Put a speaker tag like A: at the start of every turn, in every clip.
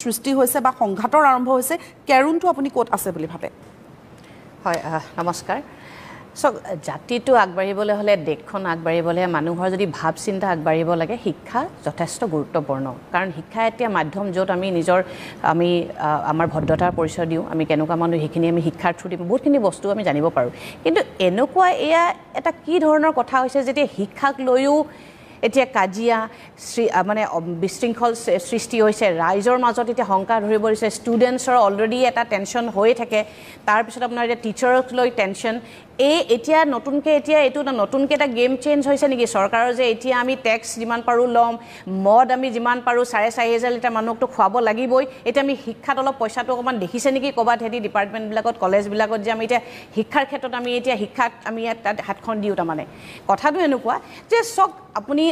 A: সৃষ্টি হৈছে বা সংঘাতৰ আৰম্ভ হৈছে কেৰুণটো আপুনি ক'ত আছে বুলি ভাবে
B: হয় নমস্কাৰ জাতিটো আগবাঢ়িবলৈ হ'লে দেশখন আগবাঢ়িবলৈ মানুহৰ যদি ভাৱ চিন্তা আগবাঢ়িব লাগে শিক্ষা যথেষ্ট গুৰুত্বপূৰ্ণ কাৰণ শিক্ষা এতিয়া মাধ্যম য'ত আমি আমাৰ ভদ্ৰতাৰ পৰিচয় দিওঁ আমি কেনেকুৱা মানুহ সেইখিনি আমি শিক্ষাৰ থ্ৰু দিওঁ বহুতখিনি বস্তু আমি জানিব পাৰোঁ কিন্তু এনেকুৱা এয়া এটা কি ধৰণৰ কথা হৈছে যেতিয়া শিক্ষাক লৈও এতিয়া কাজিয়া মানে বিশৃংখল সৃষ্টি হৈছে ৰাইজৰ মাজত এতিয়া শংকা ধৰিব দিছে ষ্টুডেণ্টছৰ অলৰেডি এটা টেনশ্যন হৈয়ে থাকে তাৰপিছত আপোনাৰ এতিয়া টিচাৰক লৈ টেনশ্যন এতিয়া নতুনকৈ এইটো নতুনকৈ এটা গেম চেঞ্জ হৈছে নেকি চৰকাৰৰ যে এতিয়া আমি টেক্স যিমান পাৰোঁ ল'ম মদ আমি যিমান পাৰোঁ 4,500 লিটাৰ মানুহকতো খুৱাব লাগিবই এতিয়া আমি শিক্ষাত অলপ পইচাটো অকণমান দেখিছে নেকি ক'ৰবাত হেৰি ডিপাৰ্টমেণ্টবিলাকত কলেজবিলাকত যে আমি এতিয়া শিক্ষাৰ ক্ষেত্ৰত আমি এতিয়া শিক্ষাত আমি তাত হাতখন দিওঁ তাৰমানে কথাটো এনেকুৱা যে চক আপুনি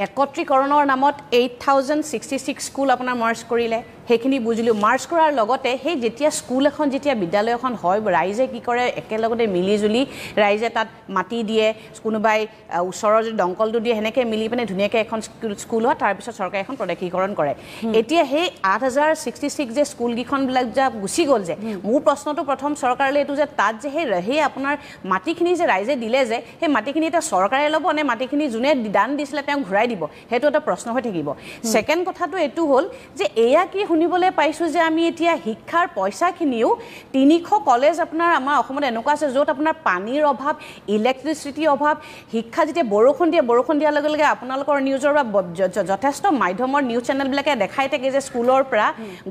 B: একত্ৰীকৰণৰ নামত 8,066 স্কুল আপোনাৰ মাৰ্চ কৰিলে সেইখিনি বুজিলোঁ মাৰ্চ কৰাৰ লগতে সেই যেতিয়া স্কুল এখন যেতিয়া বিদ্যালয় এখন হয় ৰাইজে কি কৰে একেলগতে মিলিজুলি ৰাইজে তাত মাটি দিয়ে কোনোবাই ওচৰৰ যদি দংকলটো দিয়ে সেনেকৈ মিলি পিনে ধুনীয়াকৈ এখন স্কুল হয় তাৰপিছত চৰকাৰে এখন প্ৰদেশীকৰণ কৰে এতিয়া সেই 8,066 যে স্কুলকেইখনবিলাক যে গুচি গ'ল যে মোৰ প্ৰশ্নটো প্ৰথম চৰকাৰলৈ এইটো যে তাত যে সেই আপোনাৰ মাটিখিনি যে ৰাইজে দিলে যে সেই মাটিখিনি এতিয়া চৰকাৰে ল'ব নে মাটিখিনি যোনে দান দিছিলে তেওঁ ঘূৰাই দিব সেইটো এটা প্ৰশ্ন হৈ থাকিব ছেকেণ্ড কথাটো এইটো হ'ল যে এয়া কি শুনিবলৈ পাইছোঁ যে আমি এতিয়া শিক্ষাৰ পইচাখিনিও 300 কলেজ আপোনাৰ আমাৰ অসমত এনেকুৱা আছে য'ত আপোনাৰ পানীৰ অভাৱ ইলেক্ট্ৰিচিটিৰ অভাৱ শিক্ষা যেতিয়া বৰষুণ দিয়াৰ লগে লগে আপোনালোকৰ নিউজৰ বা যথেষ্ট মাধ্যমৰ নিউজ চেনেলবিলাকে দেখাই থাকে যে স্কুলৰ পৰা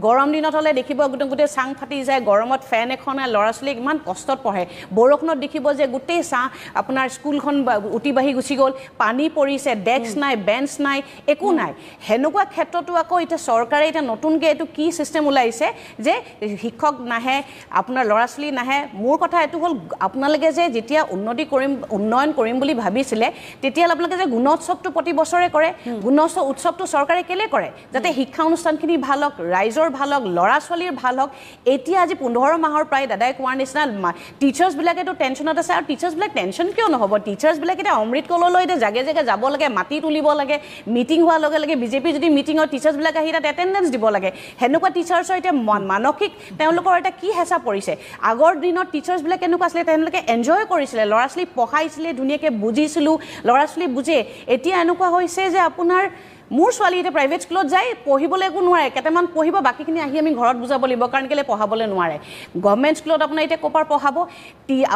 B: গৰম দিনত হ'লে দেখিব গোটেই চাং ফাটি যায় গৰমত ফেন এখনে ল'ৰা ছোৱালীক ইমান কষ্টত পঢ়ে বৰষুণত দেখিব যে গোটেই আপোনাৰ স্কুলখন উটি বাঢ়ি গুচি গ'ল পানী পৰিছে ডেস্ক নাই বেঞ্চ নাই একো নাই সেনেকুৱা ক্ষেত্ৰতো আকৌ এতিয়া চৰকাৰে এতিয়া নতুনকৈ এইটো কি চিষ্টেম ওলাইছে যে শিক্ষক নাহে আপোনাৰ ল'ৰা ছোৱালী নাহে মোৰ কথা এইটো হ'ল আপোনালোকে যে যেতিয়া উন্নয়ন কৰিম বুলি ভাবিছিলে তেতিয়া আপোনালোকে যে গুণোৎসৱটো প্ৰতি বছৰে কৰে উৎসৱটো চৰকাৰে কেলে কৰে যাতে শিক্ষা অনুষ্ঠানখিনি ভাল হওক ৰাইজৰ ভাল হওক ল'ৰা ছোৱালীৰ ভাল হওক এতিয়া আজি 15 মাহৰ প্ৰায় দাদাই কোৱাৰ নিচিনা টিচাৰ্ছবিলাকেতো টেনশ্যনত আছে আৰু টিচাৰ্ছবিলাক টেনশ্যন কিয় নহ'ব টিচাৰ্ছবিলাক এতিয়া অমৃত কললৈ এতিয়া জাগে যাব লাগে মাটি তুলিব লাগে মিটিং হোৱাৰ লগে লগে বিজেপি যদি মিটিঙত টিচাৰ্ছবিলাক আহি তাত এটেণ্ডেঞ্চ দিব লাগে সেনেকুৱা টিচাৰ্ছৰ এতিয়া মানসিক তেওঁলোকৰ এটা কি হেঁচা পৰিছে আগৰ দিনত টিচাৰ্ছবিলাক কেনেকুৱা আছিলে তেওঁলোকে এনজয় কৰিছিলে ল'ৰা ছোৱালী পঢ়াইছিলে ধুনীয়াকৈ বুজিছিলোঁ ল'ৰা ছোৱালী বুজে এতিয়া এনেকুৱা হৈছে যে আপোনাৰ মোৰ ছোৱালী এতিয়া প্ৰাইভেট স্কুলত যায় পঢ়িবলৈ একো নোৱাৰে কেইটামান পঢ়িব বাকীখিনি আহি আমি ঘৰত বুজাব লাগিব কাৰণ কেলৈ পঢ়াবলৈ নোৱাৰে গভৰ্ণমেণ্ট স্কুলত আপোনাৰ এতিয়া ক'ৰ পৰা পঢ়াব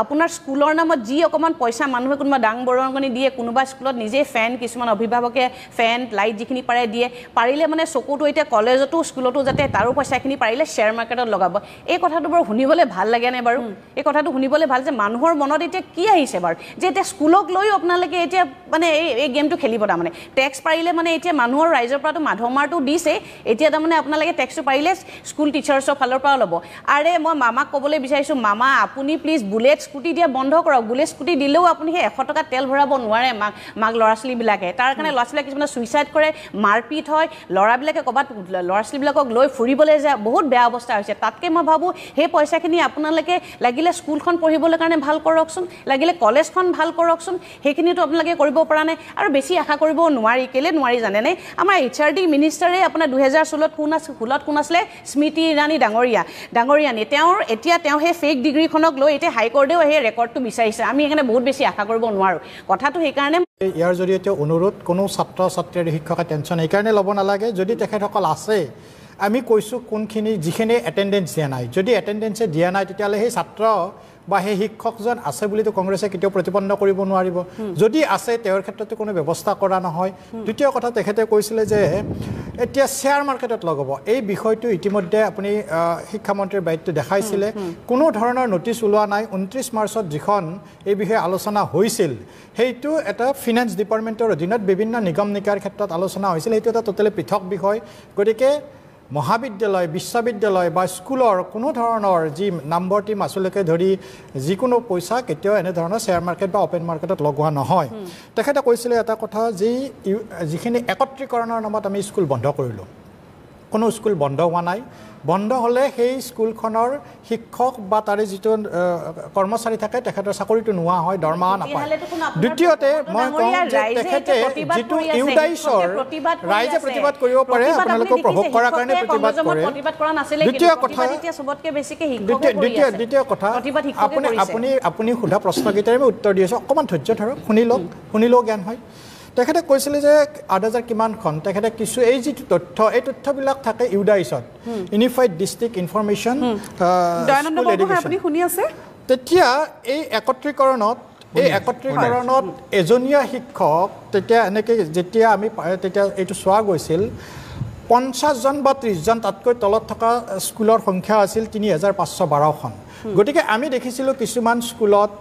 B: আপোনাৰ স্কুলৰ নামত যি অকণমান পইচা মানুহে কোনোবা দাং বৰঙণি দিয়ে কোনোবা স্কুলত নিজেই ফেন কিছুমান অভিভাৱকে ফেন লাইট যিখিনি পাৰে দিয়ে পাৰিলে মানে চকুটো এতিয়া কলেজতো স্কুলতো যাতে তাৰো পইচাখিনি পাৰিলে শ্বেয়াৰ মাৰ্কেটত লগাব এই কথাটো বাৰু শুনিবলৈ ভাল লাগেনে বাৰু এই কথাটো শুনিবলৈ ভাল যে মানুহৰ মনত এতিয়া কি আহিছে বাৰু যে এতিয়া স্কুলক লৈও আপোনালোকে এতিয়া মানে এই গেমটো খেলিব তাৰমানে টেক্স পাৰিলে মানে এতিয়া মানুহৰ ৰাইজৰ পৰাটো মাধমাৰটো দিছে এতিয়া তাৰমানে আপোনালোকে টেক্সটো পাৰিলে স্কুল টিচাৰ্ছৰ ফালৰ পৰা ল'ব আৰে মই মামাক ক'বলৈ বিচাৰিছোঁ মামা আপুনি প্লিজ বুলেট স্কুটি দিয়া বন্ধ কৰক বুলেট স্কুটি দিলেও আপুনি সেই 100 টকা তেল ভৰাব নোৱাৰে মাক ল'ৰা ছোৱালীবিলাকে তাৰ কাৰণে ল'ৰা ছোৱালীয়ে কিছুমানে ছুইচাইড কৰে মাৰপিট হয় ল'ৰাবিলাকে ক'ৰবাত ল'ৰা ছোৱালীবিলাকক লৈ ফুৰিবলৈ যায় বহুত বেয়া অৱস্থা হৈছে তাতকৈ মই ভাবোঁ সেই পইচাখিনি আপোনালোকে লাগিলে স্কুলখন পঢ়িবলৈ কাৰণে ভাল কৰকচোন লাগিলে কলেজখন ভাল কৰকচোন সেইখিনিতো আপোনালোকে কৰিব পৰা নাই আৰু বেছি আশা কৰিব নোৱাৰি কেলৈ নোৱাৰি জানেনে আমাৰ HRD মিনিষ্টাৰে আপোনাৰ 2016 কোন আছিলে স্মৃতি ইৰাণী ডাঙৰীয়ানী এতিয়া তেওঁ সেই ফেক ডিগ্ৰীখনক লৈ এতিয়া হাইকোৰ্টেও সেই ৰেকৰ্ডটো বিচাৰিছে আমি সেইকাৰণে বহুত বেছি আশা কৰিব নোৱাৰোঁ কথাটো সেইকাৰণে
C: ইয়াৰ জৰিয়তে অনুৰোধ কোনো ছাত্ৰ ছাত্ৰীৰ শিক্ষকে টেনশ্যন এইকাৰণে ল'ব নালাগে যদি তেখেতসকল আছে আমি কৈছোঁ কোনখিনি যিখিনি এটেণ্ডেঞ্চ দিয়া নাই যদি এটেণ্ডেঞ্চে দিয়া নাই তেতিয়াহ'লে সেই ছাত্ৰ বা সেই শিক্ষকজন আছে বুলিতো কংগ্ৰেছে কেতিয়াও প্ৰতিপন্ন কৰিব নোৱাৰিব যদি আছে তেওঁৰ ক্ষেত্ৰতো কোনো ব্যৱস্থা কৰা নহয় দ্বিতীয় কথা তেখেতে কৈছিলে যে এতিয়া শ্বেয়াৰ মাৰ্কেটত লগাব এই বিষয়টো ইতিমধ্যে আপুনি শিক্ষামন্ত্ৰীৰ বায়িত্বত দেখাইছিলে কোনো ধৰণৰ নটিচ ওলোৱা নাই 29 মাৰ্চত যিখন এই বিষয়ে আলোচনা হৈছিল সেইটো এটা ফিনান্স ডিপাৰ্টমেণ্টৰ অধীনত বিভিন্ন নিগম নিকায়ৰ ক্ষেত্ৰত আলোচনা হৈছিল সেইটো এটা টোটেলি পৃথক বিষয় গতিকে মহাবিদ্যালয় বিশ্ববিদ্যালয় বা স্কুলৰ কোনো ধৰণৰ যি নামভৰ্তি মাচুলকে ধৰি যিকোনো পইচা কেতিয়াও এনেধৰণৰ শ্বেয়াৰ মাৰ্কেট বা অপেন মাৰ্কেটত লগোৱা নহয় তেখেতে কৈছিলে এটা কথা যিখিনি একত্ৰীকৰণৰ নামত আমি স্কুল বন্ধ কৰিলোঁ কোনো স্কুল বন্ধ হোৱা নাই বন্ধ হ'লে সেই স্কুলখনৰ শিক্ষক বা তাৰে যিটো কৰ্মচাৰী থাকে তেখেতৰ চাকৰিটো নোহোৱা হয় দৰমহা নাপায় দ্বিতীয়তে মই কওঁ যে তেখেতে যিটো ইউডাইছৰ ৰাইজে প্ৰতিবাদ কৰিব পাৰে আপোনালোকে উপভোগ কৰাৰ কাৰণে প্ৰতিবাদ কৰে দ্বিতীয় কথা আপুনি সোধা প্ৰশ্নকেইটাৰে মই উত্তৰ দি আছোঁ অকণমান ধৈৰ্য ধৰক শুনিলেও জ্ঞান হয় তেখেতে কৈছিলে যে ৮,০০০ কিমানখন তেখেতে কিছু এই যিটো তথ্য এই তথ্যবিলাক থাকে ইউডাইছত ইউনিফাইড ডিষ্ট্ৰিক্ট ইনফৰমেশ্যন
A: আপুনি শুনি আছে
C: তেতিয়া এই একত্ৰীকৰণত এজনীয়া শিক্ষক তেতিয়া এনেকৈ যেতিয়া আমি তেতিয়া এইটো চোৱা গৈছিল ৫০ জন বা ৩০ জন তাতকৈ তলত থকা স্কুলৰ সংখ্যা আছিল ৩,৫১২খন গতিকে আমি দেখিছিলোঁ কিছুমান স্কুলত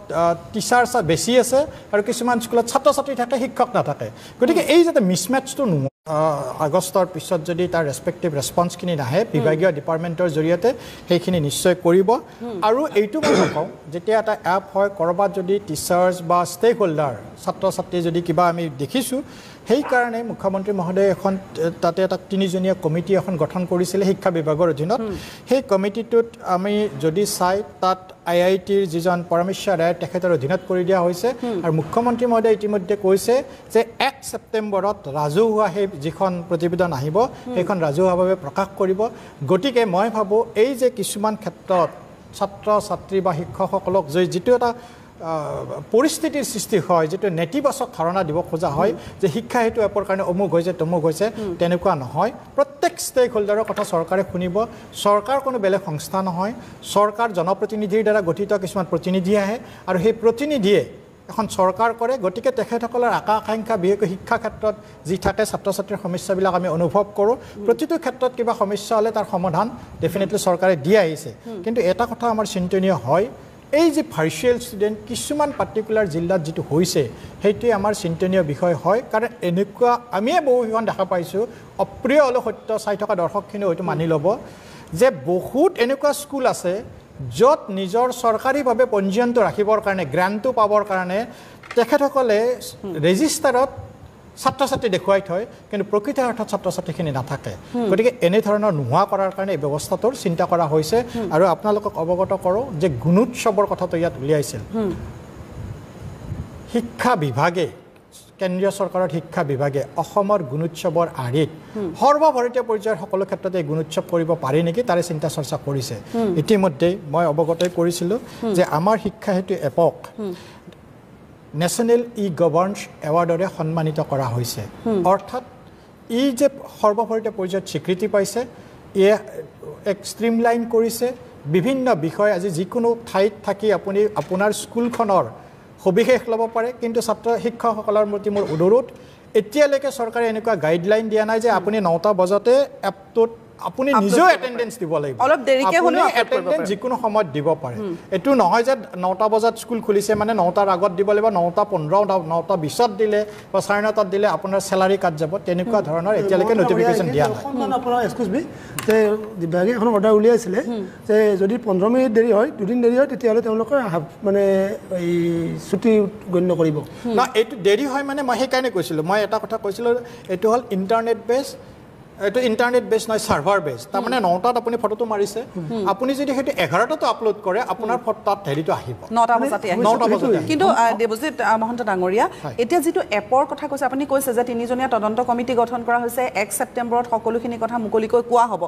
C: টিচাৰ বেছি আছে আৰু কিছুমান স্কুলত ছাত্ৰ ছাত্ৰী থাকে শিক্ষক নাথাকে গতিকে এই যাতে মিছমেটছটো নোহোৱা আগষ্টৰ পিছত যদি তাৰ ৰেছপেক্টিভ ৰেছপন্সখিনি নাহে বিভাগীয় ডিপাৰ্টমেণ্টৰ জৰিয়তে সেইখিনি নিশ্চয় কৰিব আৰু এইটো মই নকওঁ যেতিয়া এটা এপ হয় ক'ৰবাত যদি টিচাৰ্ছ বা ষ্টেক হোল্ডাৰ ছাত্ৰ ছাত্ৰী যদি কিবা আমি দেখিছোঁ সেইকাৰণে মুখ্যমন্ত্ৰী মহোদয়ে এখন তাতে এটা ৩জনীয়া কমিটি এখন গঠন কৰিছিলে শিক্ষা বিভাগৰ অধীনত সেই কমিটিটোত আমি যদি চাই তাত IITৰ যিজন পৰমেশ্বৰ ৰায় তেখেতৰ অধীনত কৰি দিয়া হৈছে আৰু মুখ্যমন্ত্ৰী মহোদয়ে ইতিমধ্যে কৈছে যে ১ ছেপ্টেম্বৰত ৰাজহুৱা সেই যিখন প্ৰতিবেদন আহিব সেইখন ৰাজহুৱাভাৱে প্ৰকাশ কৰিব গতিকে মই ভাবোঁ এই যে কিছুমান ক্ষেত্ৰত ছাত্ৰ ছাত্ৰী বা শিক্ষকসকলক যিটো এটা পৰিস্থিতিৰ সৃষ্টি হয় যিটো নেতিবাচক ধাৰণা দিব খোজা হয় যে শিক্ষা হেতু এপৰ কাৰণে অমুক হৈছে তমুক হৈছে তেনেকুৱা নহয় প্ৰত্যেক ষ্টেক হোল্ডাৰৰ কথা চৰকাৰে শুনিব চৰকাৰ কোনো বেলেগ সংস্থা নহয় চৰকাৰ জনপ্ৰতিনিধিৰ দ্বাৰা গঠিত কিছুমান প্ৰতিনিধি আহে আৰু সেই প্ৰতিনিধিয়ে এখন চৰকাৰ কৰে গতিকে তেখেতসকলৰ আকাংক্ষা বিশেষকৈ শিক্ষা ক্ষেত্ৰত যি থাকে ছাত্ৰ ছাত্ৰীৰ সমস্যাবিলাক আমি অনুভৱ কৰোঁ প্ৰতিটো ক্ষেত্ৰত কিবা সমস্যা হ'লে তাৰ সমাধান ডেফিনেটলি চৰকাৰে দি আহিছে কিন্তু এটা কথা আমাৰ চিন্তনীয় হয় এই যে ভাৰ্চুৱেল ষ্টুডেণ্ট কিছুমান পাৰ্টিকুলাৰ জিলাত যিটো হৈছে সেইটোৱে আমাৰ চিন্তনীয় বিষয় হয় কাৰণ এনেকুৱা আমিয়ে বহুকেইখন দেখা পাইছোঁ অপ্ৰিয় হ'লেও সত্য চাই থকা দৰ্শকখিনিও হয়তো মানি ল'ব যে বহুত এনেকুৱা স্কুল আছে য'ত নিজৰ চৰকাৰীভাৱে পঞ্জীয়নটো ৰাখিবৰ কাৰণে গ্ৰাণ্টটো পাবৰ কাৰণে তেখেতসকলে ৰেজিষ্টাৰত ছাত্ৰ ছাত্ৰী দেখুৱাই থয় কিন্তু প্ৰকৃত অৰ্থত ছাত্ৰ ছাত্ৰীখিনি নাথাকে গতিকে এনেধৰণৰ নোহোৱা কৰাৰ কাৰণে এই ব্যৱস্থাটোৰ চিন্তা কৰা হৈছে আৰু আপোনালোকক অৱগত কৰোঁ যে গুণোৎসৱৰ কথাটো ইয়াত উলিয়াইছিল শিক্ষা বিভাগে কেন্দ্ৰীয় চৰকাৰৰ শিক্ষা বিভাগে অসমৰ গুণোৎসৱৰ আৰ্হিত সৰ্বভাৰতীয় পৰ্যায়ৰ সকলো ক্ষেত্ৰতে এই গুণোৎসৱ কৰিব পাৰি নেকি তাৰে চিন্তা চৰ্চা কৰিছে ইতিমধ্যে মই অৱগত কৰিছিলোঁ যে আমাৰ শিক্ষা হেতু এপক নেশ্যনেল গভাৰ্নেন্স এৱাৰ্ডৰে সন্মানিত কৰা হৈছে অৰ্থাৎ ই যে সৰ্বভাৰতীয় পৰ্যায়ত স্বীকৃতি পাইছে ইয়ে এক ষ্ট্ৰীমলাইন কৰিছে বিভিন্ন বিষয় আজি যিকোনো ঠাইত থাকি আপুনি আপোনাৰ স্কুলখনৰ সবিশেষ ল'ব পাৰে কিন্তু ছাত্ৰ শিক্ষকসকলৰ প্ৰতি মোৰ অনুৰোধ এতিয়ালৈকে চৰকাৰে এনেকুৱা গাইডলাইন দিয়া নাই যে আপুনি 9টা বজাতে এপটোত আপুনি নিজেও এটেণ্ডেন্স দিব লাগিব
A: অলপ দেৰিকে হ'লেও
C: এটেণ্ডেন্স যিকোনো সময়ত দিব পাৰে এটো নহয় যে 9টা বজাত স্কুল খুলিছে মানে 9টাৰ আগত দিব লাগিব 9:15 9:20 দিলে বা 9:30 দিলে আপোনাৰ স্যালাৰি কাট যাব তেনেকুৱা ধৰণৰ এতিয়ালৈকে নটিফিকেশন দিয়া নাই
D: মানে আপোনাৰ এক্সকিউজ মি যে বিভাগে এখন অৰ্ডাৰ উলিয়াইছিলে যে যদি 15 মিনিট দেৰি হয় দুদিন দেৰি হয় তেতিয়াহ'লে তেওঁলোকে মানে এই ছুটি গণ্য কৰিব
C: না এইটো দেৰি হয় মানে মই সেইকাৰণে কৈছিলোঁ মই এটা কথা কৈছিলোঁ এইটো হ'ল ইণ্টাৰনেট বেছ এইটো ইণ্টাৰনেট বেছ নহয় ছাৰ্ভাৰ বেছ তাৰমানে 9টাত আপুনি ফটোটো মাৰিছে আপুনি যদি সেইটো 11টাতো আপলোড কৰে আপোনাৰ তাত হেৰিটো আহিব
A: 9টা বজাতে কিন্তু দেৱজিৎ মহন্ত ডাঙৰীয়া এতিয়া যিটো এপৰ কথা কৈছে আপুনি কৈছে যে 3জনীয়া তদন্ত কমিটি গঠন কৰা হৈছে 1 ছেপ্টেম্বৰত সকলোখিনি কথা মুকলিকৈ কোৱা হ'ব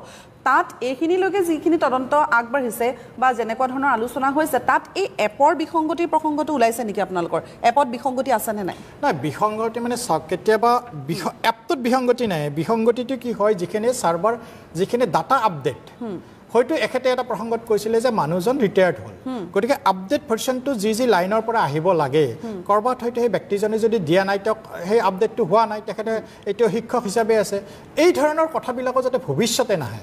A: তাত এইখিনিলৈকে যিখিনি তদন্ত আগবাঢ়িছে বা যেনেকুৱা ধৰণৰ আলোচনা হৈছে তাত এই এপৰ বিসংগতিৰ প্ৰসংগটো ওলাইছে নেকি আপোনালোকৰ এপত বিসংগতি আছে নে নাই
C: নাই বিসংগতি মানে কেতিয়াবা এপটোত বিসংগতি নাই বিসংগতিটো কি হয় যিখিনি সাৰ্ভাৰ যিখিনি ডাটা আপডেট হয়তো এখেতে এটা প্ৰসংগত কৈছিলে যে মানুহজন ৰিটায়াৰ্ড হ'ল গতিকে আপডেট ভাৰ্চনটো যি লাইনৰ পৰা আহিব লাগে কৰবাত হয়তো সেই ব্যক্তিজনে যদি দিয়া নাই তেওঁক সেই আপডেটটো হোৱা নাই তেখেতে এইটো শিক্ষক হিচাপে আছে এই ধৰণৰ কথাবিলাকো যাতে ভৱিষ্যতে নাহে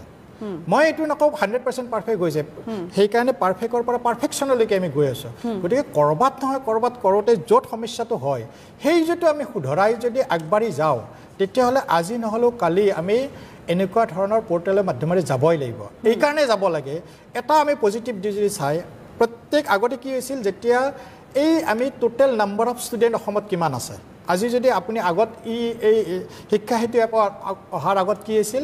C: মই এইটো নকওঁ 100% পাৰফেক্ট হৈছে সেইকাৰণে পাৰফেক্টৰ পৰা পাৰফেকশ্যনলৈকে আমি গৈ আছোঁ গতিকে কৰবাত নহয় কৰবাত কৰোঁতে য'ত সমস্যাটো হয় সেই যিটো আমি শুধৰাই যদি আগবাঢ়ি যাওঁ তেতিয়াহ'লে আজি নহ'লেও কালি আমি এনেকুৱা ধৰণৰ পৰ্টেলৰ মাধ্যমেৰে যাবই লাগিব এইকাৰণে যাব লাগে এটা আমি পজিটিভ যদি চাই প্ৰত্যেক আগতে কি হৈছিল যেতিয়া এই আমি টোটেল নাম্বাৰ অফ ষ্টুডেণ্ট অসমত কিমান আছে আজি যদি আপুনি আগত এই শিক্ষা হেতু এপ অহাৰ আগত কি আছিল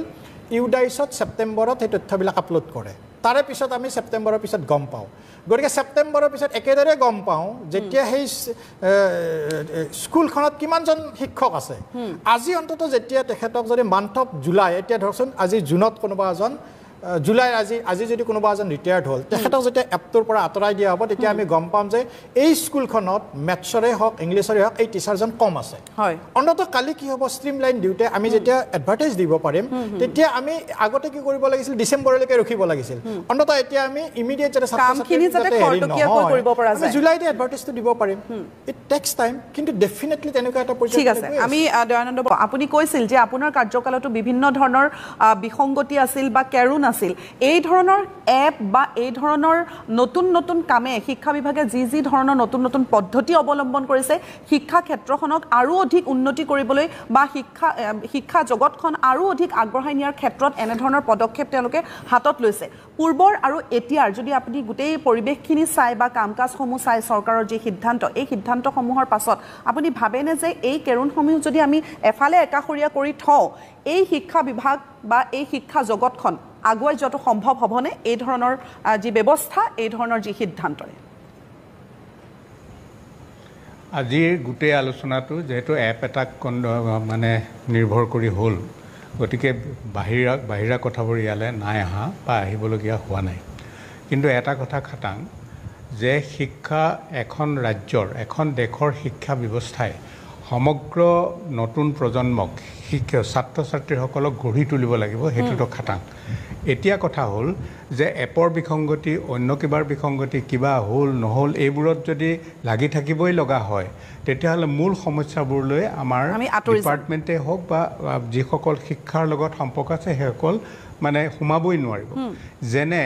C: ইউডাইছত ছেপ্টেম্বৰত সেই তথ্যবিলাক আপলোড কৰে তাৰে পিছত আমি ছেপ্টেম্বৰৰ পিছত গম পাওঁ গতিকে ছেপ্টেম্বৰৰ পিছত একেদৰে গম পাওঁ যেতিয়া সেই স্কুলখনত কিমানজন শিক্ষক আছে আজি অন্তত যেতিয়া তেখেতক যদি মান্থ অফ জুলাই এতিয়া ধৰকচোন আজি জুনত কোনোবা এজন জুলাই আজি যদি কোনোবা এজন ৰিটায়াৰ্ড হ'ল তেখেতক যেতিয়া এপটোৰ পৰা আঁতৰাই দিয়া হ'ব তেতিয়া আমি গম পাম যে এই স্কুলখনত মেথছৰে হওক ইংলিছৰে হওক এই টিচাৰজন কম আছে অন্ততঃ কালি কি হ'ব ষ্ট্ৰীম লাইন দিওঁতে আমি যেতিয়া এডভাৰটাইজ দিব পাৰিম তেতিয়া আমি আগতে কি কৰিব লাগিছিল ডিচেম্বৰলৈকে ৰখিব লাগিছিল অন্ততঃ এতিয়া আমি ইমিডিয়েট জুলাইতে এডভাৰটাইজটো দিব পাৰিম ইট টেক্স টাইম কিন্তু ডেফিনেটলি তেনেকুৱা এটা পৰ্যায়
A: ঠিক আছে আমি দয়ানন্দ আপুনি কৈছিল যে আপোনাৰ কাৰ্যকালতো বিভিন্ন ধৰণৰ বিসংগতি আছিল বা কেৰুণ এই ধৰণৰ এপ বা এই ধৰণৰ নতুন নতুন কামে শিক্ষা বিভাগে যি ধৰণৰ নতুন নতুন পদ্ধতি অৱলম্বন কৰিছে শিক্ষা ক্ষেত্ৰখনক আৰু অধিক উন্নতি কৰিবলৈ বা শিক্ষা জগতখন আৰু অধিক আগবঢ়াই নিয়াৰ ক্ষেত্ৰত এনে ধৰণৰ পদক্ষেপ তেওঁলোকে হাতত লৈছে পূৰ্বৰ আৰু এতিয়াৰ যদি আপুনি গোটেই পৰিৱেশখিনি চাই বা কাম কাজসমূহ চাই চৰকাৰৰ যি সিদ্ধান্ত এই সিদ্ধান্তসমূহৰ পাছত আপুনি ভাবেনে যে এই কেৰুণসমূহ যদি আমি এফালে একাষৰীয়া কৰি থওঁ এই শিক্ষা বিভাগ বা এই শিক্ষা জগতখন আগুৱাই যোৱাটো সম্ভৱ হ'বনে এই ধৰণৰ যি ব্যৱস্থা এই ধৰণৰ যি সিদ্ধান্তৰে
E: আজিৰ গোটেই আলোচনাটো যেহেতু এপ এটাক মানে নিৰ্ভৰ কৰি হ'ল গতিকে বাহিৰা কথাবোৰ ইয়ালৈ নাই অহা বা আহিবলগীয়া হোৱা নাই কিন্তু এটা কথা খাটাং যে শিক্ষা এখন ৰাজ্যৰ এখন দেশৰ শিক্ষা ব্যৱস্থাই সমগ্ৰ নতুন প্ৰজন্মক ছাত্ৰ ছাত্ৰীসকলক গঢ়ি তুলিব লাগিব সেইটোতো খাটাং এতিয়া কথা হ'ল যে এপৰ বিসংগতি অন্য কিবাৰ বিসংগতি কিবা হ'ল নহ'ল এইবোৰত যদি লাগি থাকিবই লগা হয় তেতিয়াহ'লে মূল সমস্যাবোৰলৈ আমাৰ ডিপাৰ্টমেণ্টে হওক বা যিসকল শিক্ষাৰ লগত সম্পৰ্ক আছে সেইসকল মানে সোমাবই নোৱাৰিব যেনে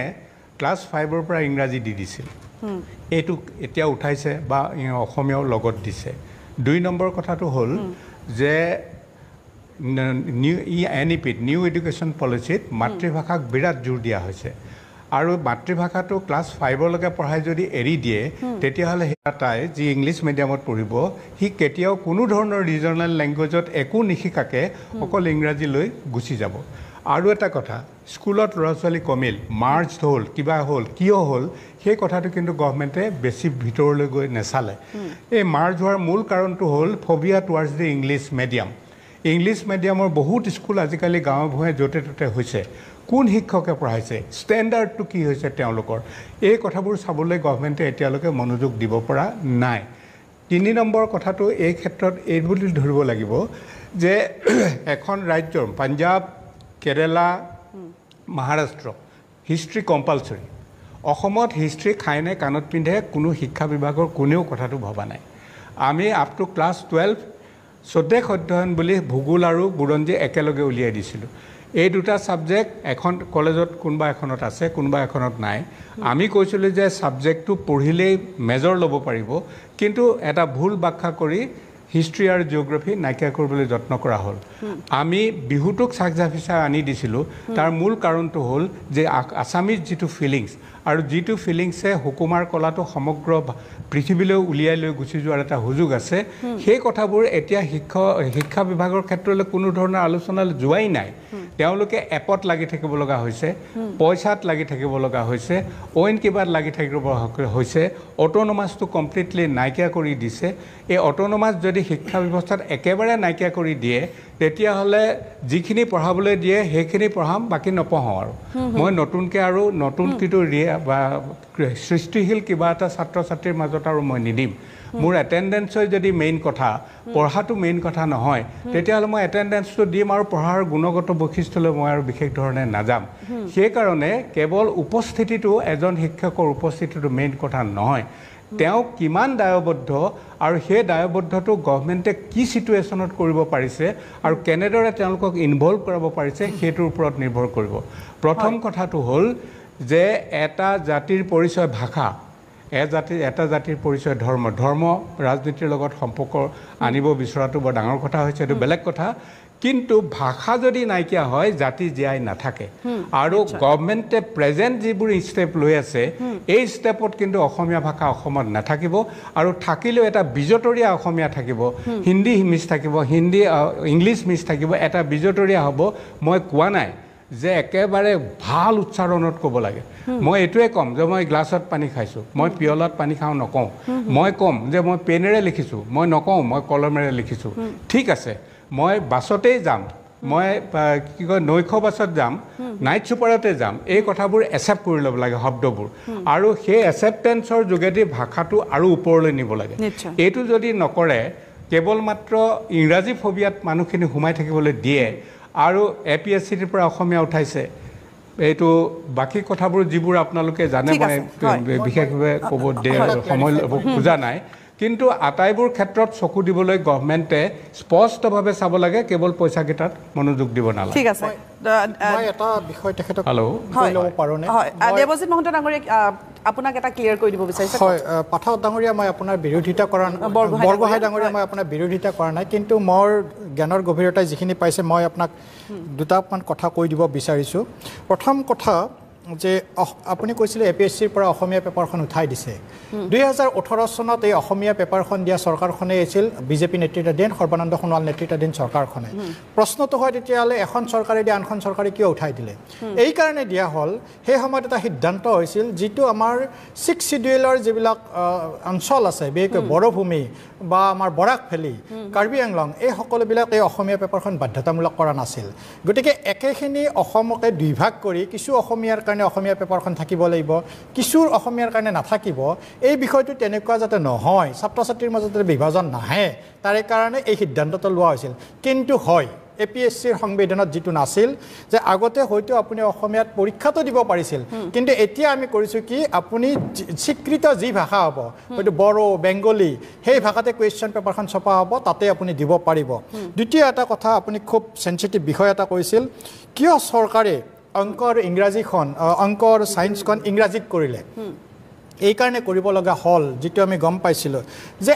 E: ক্লাছ 5ৰ পৰা ইংৰাজী দি দিছিল এইটো এতিয়া উঠাইছে বা অসমীয়াও লগত দিছে 2 নম্বৰ কথাটো হ'ল যে NEP নিউ এডুকেশ্যন পলিচিত মাতৃভাষাক বিৰাট জোৰ দিয়া হৈছে আৰু মাতৃভাষাটো ক্লাছ 5লৈকে পঢ়াই যদি এৰি দিয়ে তেতিয়াহ'লে তাই যি ইংলিছ মিডিয়ামত পঢ়িব সি কেতিয়াও কোনো ধৰণৰ ৰিজনেল লেংগুৱেজত একো নিশিকাকে অকল ইংৰাজীলৈ গুচি যাব আৰু এটা কথা স্কুলত ল'ৰা ছোৱালী কমিল মাৰ্চ হ'ল কিবা হ'ল কিয় হ'ল সেই কথাটো কিন্তু গভৰ্ণমেণ্টে বেছি ভিতৰলৈ গৈ নেচালে এই মাৰ্চ হোৱাৰ মূল কাৰণটো হ'ল ফবিয়া টুৱাৰ্ডছ দি ইংলিছ মিডিয়াম ইংলিছ মিডিয়ামৰ বহুত স্কুল আজিকালি গাঁৱে ভূঞে য'তে ত'তে হৈছে কোন শিক্ষকে পঢ়াইছে ষ্টেণ্ডাৰ্ডটো কি হৈছে তেওঁলোকৰ এই কথাবোৰ চাবলৈ গভৰ্ণমেণ্টে এতিয়ালৈকে মনোযোগ দিব পৰা নাই 3 নম্বৰ কথাটো এই ক্ষেত্ৰত এই বুলি ধৰিব লাগিব যে এখন ৰাজ্যৰ পাঞ্জাৱ কেৰেলা মহাৰাষ্ট্ৰ হিষ্ট্ৰী কম্পালচৰি অসমত হিষ্ট্ৰী খাইনে কাণত পিন্ধে কোনো শিক্ষা বিভাগৰ কোনেও কথাটো ভবা নাই আমি আপ টু ক্লাছ 12 স্বদেশ অধ্যয়ন বুলি ভূগোল আৰু বুৰঞ্জী একেলগে উলিয়াই দিছিলোঁ এই দুটা সাবজেক্ট এখন কলেজত কোনবা এখনত আছে কোনবা এখনত নাই আমি কৈছিলোঁ যে সাবজেক্টটো পঢ়িলেই মেজৰ ল'ব পাৰিব কিন্তু এটা ভুল ব্যাখ্যা কৰি হিষ্ট্ৰী আৰু জিওগ্ৰাফি নাইকিয়া কৰিবলৈ যত্ন কৰা হ'ল আমি বিহুটোক সাকজাফিসা আনি দিছিলোঁ তাৰ মূল কাৰণটো হ'ল যে আসামিজ যিটো ফিলিংছ আৰু যিটো ফিলিংছে হুকুমাৰ কলাটো সমগ্ৰ পৃথিৱীলৈ উলিয়াই লৈ গুচি যোৱাৰ এটা সুযোগ আছে সেই কথাবোৰ এতিয়া শিক্ষা বিভাগৰ ক্ষেত্ৰলৈ কোনো ধৰণৰ আলোচনালৈ যোৱাই নাই তেওঁলোকে এপত লাগি থাকিব লগা হৈছে পইচাত লাগি থাকিব লগা হৈছে অইন কিবাত লাগি থাকিব হৈছে অটোনমাছটো কমপ্লিটলি নাইকিয়া কৰি দিছে এই অটোনমাছ যদি শিক্ষা ব্যৱস্থাত একেবাৰে নাইকিয়া কৰি দিয়ে তেতিয়াহ'লে যিখিনি পঢ়াবলৈ দিয়ে সেইখিনি পঢ়াম বাকি নপঢ়াওঁ আৰু মই নতুনকৈ আৰু নতুন কিটো বা সৃষ্টিশীল কিবা এটা ছাত্ৰ ছাত্ৰীৰ মাজত আৰু মই নিদিম মোৰ এটেণ্ডেন্সই যদি মেইন কথা পঢ়াটো মেইন কথা নহয় তেতিয়াহ'লে মই এটেণ্ডেন্সটো দিম আৰু পঢ়াৰ গুণগত বৈশিষ্ট্যলৈ মই আৰু বিশেষ ধৰণে নাযাম সেইকাৰণে কেৱল উপস্থিতিটো এজন শিক্ষকৰ উপস্থিতিটো মেইন কথা নহয় তেওঁ কিমান দায়বদ্ধ আৰু সেই দায়বদ্ধটো গভৰ্ণমেণ্টে কি সিচুৱেশ্যনত কৰিব পাৰিছে আৰু কেনেদৰে তেওঁলোকক ইনভলভ কৰাব পাৰিছে সেইটোৰ ওপৰত নিৰ্ভৰ কৰিব প্ৰথম কথাটো হ'ল যে এটা জাতিৰ পৰিচয় ভাষা এটা জাতিৰ পৰিচয় ধৰ্ম ৰাজনীতিৰ লগত সম্পৰ্ক আনিব বিচৰাটো বৰ ডাঙৰ কথা হৈছে এইটো বেলেগ কথা কিন্তু ভাষা যদি নাইকিয়া হয় জাতি জীয়াই নাথাকে আৰু গভৰ্ণমেণ্টে প্ৰেজেণ্ট যিবোৰ ষ্টেপ লৈ আছে এই ষ্টেপত কিন্তু অসমীয়া ভাষা অসমত নাথাকিব আৰু থাকিলেও এটা বিজতৰীয়া অসমীয়া থাকিব হিন্দী মিছ থাকিব ইংলিছ মিছ থাকিব এটা বিজতৰীয়া হ'ব মই কোৱা নাই যে একেবাৰে ভাল উচ্চাৰণত ক'ব লাগে মই এইটোৱে ক'ম যে মই গ্লাছত পানী খাইছোঁ মই পিয়লত পানী খাওঁ নকওঁ মই ক'ম যে মই পেনেৰে লিখিছোঁ মই নকওঁ মই কলমেৰে লিখিছোঁ ঠিক আছে মই বাছতেই যাম মই কি কয় নৈশ বাছত যাম নাইট ছুপাৰতে যাম এই কথাবোৰ একচেপ্ট কৰি ল'ব লাগে শব্দবোৰ আৰু সেই একচেপ্টেঞ্চৰ যোগেদি ভাষাটো আৰু ওপৰলৈ নিব লাগে এইটো যদি নকৰে কেৱল মাত্ৰ ইংৰাজী ফবিয়াত মানুহখিনি সোমাই থাকিবলৈ দিয়ে আৰু APSCৰ পৰা অসমীয়া উঠাইছে এইটো বাকি কথাবোৰ যিবোৰ আপোনালোকে জানে মই বিশেষভাৱে ক'ব সময় ল'ব খোজা নাই কিন্তু আটাইবোৰ ক্ষেত্ৰত চকু দিবলৈ গভৰ্ণমেণ্টে স্পষ্টভাৱে চাব লাগে কেৱল পইচা কেইটাত মনোযোগ দিব নালাগে
A: ঠিক আছে
C: মই এটা বিষয় তেখেতক
A: হয়
C: ল'ব পাৰোঁনে
A: দেৱজিৎ মহন্ত ডাঙৰীয়া আপোনাক এটা ক্লিয়াৰ কৰি দিব বিচাৰিছে
C: হয় পাঠক ডাঙৰীয়া মই আপোনাৰ বিৰোধিতা কৰা বৰগোহাঁই ডাঙৰীয়া মই আপোনাৰ বিৰোধিতা কৰা নাই কিন্তু মোৰ জ্ঞানৰ গভীৰতাই যিখিনি পাইছে মই আপোনাক দুটামান কথা কৈ দিব বিচাৰিছোঁ প্ৰথম কথা যে আপুনি কৈছিলে APSCৰ পৰা অসমীয়া পেপাৰখন উঠাই দিছে 2018 চনত এই অসমীয়া পেপাৰখন দিয়া চৰকাৰখনে আছিল বিজেপি নেতৃত্বাধীন সৰ্বানন্দ সোণোৱাল নেতৃত্বাধীন চৰকাৰখনে প্ৰশ্নটো হয় তেতিয়াহ'লে এখন চৰকাৰে দিয়া আনখন চৰকাৰে কিয় উঠাই দিলে এই কাৰণে দিয়া হ'ল সেই সময়ত এটা সিদ্ধান্ত হৈছিল যিটো আমাৰ 6 শিডিউলৰ যিবিলাক অঞ্চল আছে বিশেষকৈ বড়োভূমি বা আমাৰ বৰাক ভেলী কাৰ্বি আংলং এই সকলোবিলাক এই অসমীয়া পেপাৰখন বাধ্যতামূলক কৰা নাছিল গতিকে একেখিনি অসমকে দুইভাগ কৰি কিছু অসমীয়াৰ কাৰণে অসমীয়া পেপাৰখন থাকিব লাগিব কিছু অসমীয়াৰ কাৰণে নাথাকিব এই বিষয়টো তেনেকুৱা যাতে নহয় ছাত্ৰ ছাত্ৰীৰ মাজত বিভাজন নাহে তাৰে কাৰণে এই সিদ্ধান্তটো লোৱা হৈছিল কিন্তু হয় APSCৰ সংবিধানত যিটো নাছিল যে আগতে হয়তো আপুনি অসমীয়াত পৰীক্ষাটো দিব পাৰিছিল কিন্তু এতিয়া আমি কৰিছোঁ কি আপুনি স্বীকৃত যি ভাষা হ'ব হয়তো বড়ো বেংগলী সেই ভাষাতে কুৱেশ্যন পেপাৰখন ছপা হ'ব তাতে আপুনি দিব পাৰিব দ্বিতীয় এটা কথা আপুনি খুব চেঞ্চিটিভ বিষয় এটা কৈছিল কিয় চৰকাৰে অংক আৰু ইংৰাজীখন অংক আৰু ছায়েন্সখন ইংৰাজীত কৰিলে এই কাৰণে কৰিব লগা হ'ল যিটো আমি গম পাইছিলোঁ যে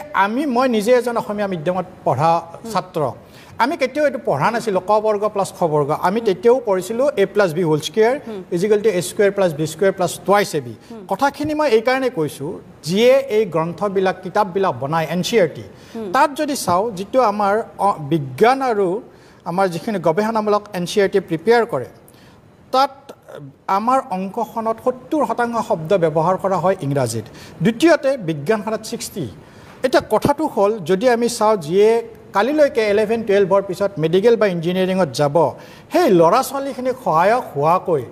C: মই নিজে এজন অসমীয়া মিডিয়ামত পঢ়া ছাত্ৰ আমি কেতিয়াও এইটো পঢ়া নাছিলোঁ ক বৰ্গ প্লাছ খ বৰ্গ আমি তেতিয়াও পঢ়িছিলোঁ A + B whole square equal to A² + B² + twice AB কথাখিনি মই এই কাৰণে কৈছোঁ যিয়ে এই গ্ৰন্থবিলাক কিতাপবিলাক বনায় NCERT তাত যদি চাওঁ যিটো আমাৰ বিজ্ঞান আৰু আমাৰ যিখিনি গৱেষণামূলক NCERT প্ৰিপেয়াৰ কৰে তাত আমাৰ অংকখনত 70% শব্দ ব্যৱহাৰ কৰা হয় ইংৰাজীত দ্বিতীয়তে বিজ্ঞানখনত 60 এটা কথাটো হ'ল যদি আমি চাওঁ যিয়ে কালিলৈকে 11-12ৰ পিছত মেডিকেল বা ইঞ্জিনিয়াৰিঙত যাব সেই ল'ৰা ছোৱালীখিনিক সহায়ক হোৱাকৈ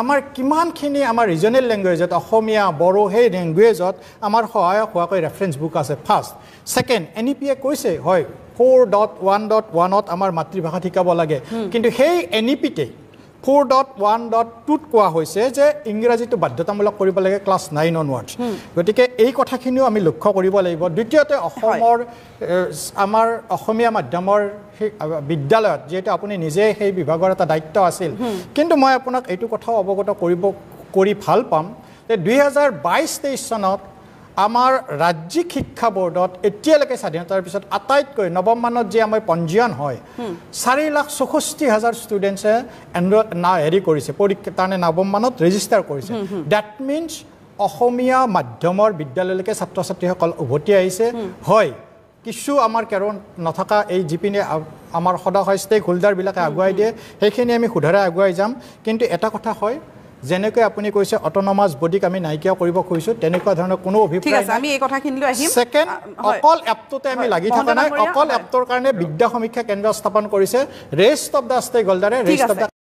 C: আমাৰ কিমানখিনি আমাৰ ৰিজনেল লেংগুৱেজত অসমীয়া বড়ো সেই লেংগুৱেজত আমাৰ সহায়ক হোৱাকৈ ৰেফাৰেঞ্চ বুক আছে ফাৰ্ষ্ট ছেকেণ্ড NEP-য়ে কৈছে হয় 4.1.1ত আমাৰ মাতৃভাষা শিকাব লাগে কিন্তু সেই NEP-তে 4.1.2ত কোৱা হৈছে যে ইংৰাজীটো বাধ্যতামূলক কৰিব লাগে ক্লাছ 9 অনৱাৰ্ডছ গতিকে এই কথাখিনিও আমি লক্ষ্য কৰিব লাগিব দ্বিতীয়তে অসমৰ আমাৰ অসমীয়া মাধ্যমৰ বিদ্যালয়ত যিহেতু আপুনি নিজে সেই বিভাগৰ এটা দায়িত্ব আছিল কিন্তু মই আপোনাক এইটো কথাও অৱগত কৰি ভাল পাম যে 2022-23 চনত আমাৰ ৰাজ্যিক শিক্ষা বোৰ্ডত এতিয়ালৈকে স্বাধীনতাৰ পিছত আটাইতকৈ নৱম মানত যে আমাৰ পঞ্জীয়ন হয় 4,64,000 ষ্টুডেণ্টছে হেৰি কৰিছে পৰীক্ষা তাৰমানে নৱম মানত ৰেজিষ্টাৰ কৰিছে ডেট মিনছ অসমীয়া মাধ্যমৰ বিদ্যালয়লৈকে ছাত্ৰ ছাত্ৰীসকল উভতি আহিছে হয় কিছু আমাৰ কেৰণ নথকা এই যিপিনে আমাৰ সদায় ষ্টেক হোল্ডাৰবিলাকে আগুৱাই দিয়ে সেইখিনি আমি শুধৰাই আগুৱাই যাম কিন্তু এটা কথা হয় যেনেকৈ আপুনি কৈছে অট'নমাছ বডিক আমি নাইকিয়া কৰিব খুজিছোঁ তেনেকুৱা ধৰণৰ কোনো অভিপ্ৰায়
A: আমি এই কথাখিনিলৈ আহিম
C: ছেকেণ্ড অকল এপটোতে আমি লাগি থকা নাই অকল এপটোৰ কাৰণে বিদ্যা সমীক্ষা কেন্দ্ৰ স্থাপন কৰিছে ৰেষ্ট অফ দ্য ষ্টেক হোল্ডাৰে ৰেষ্ট অফ দ্য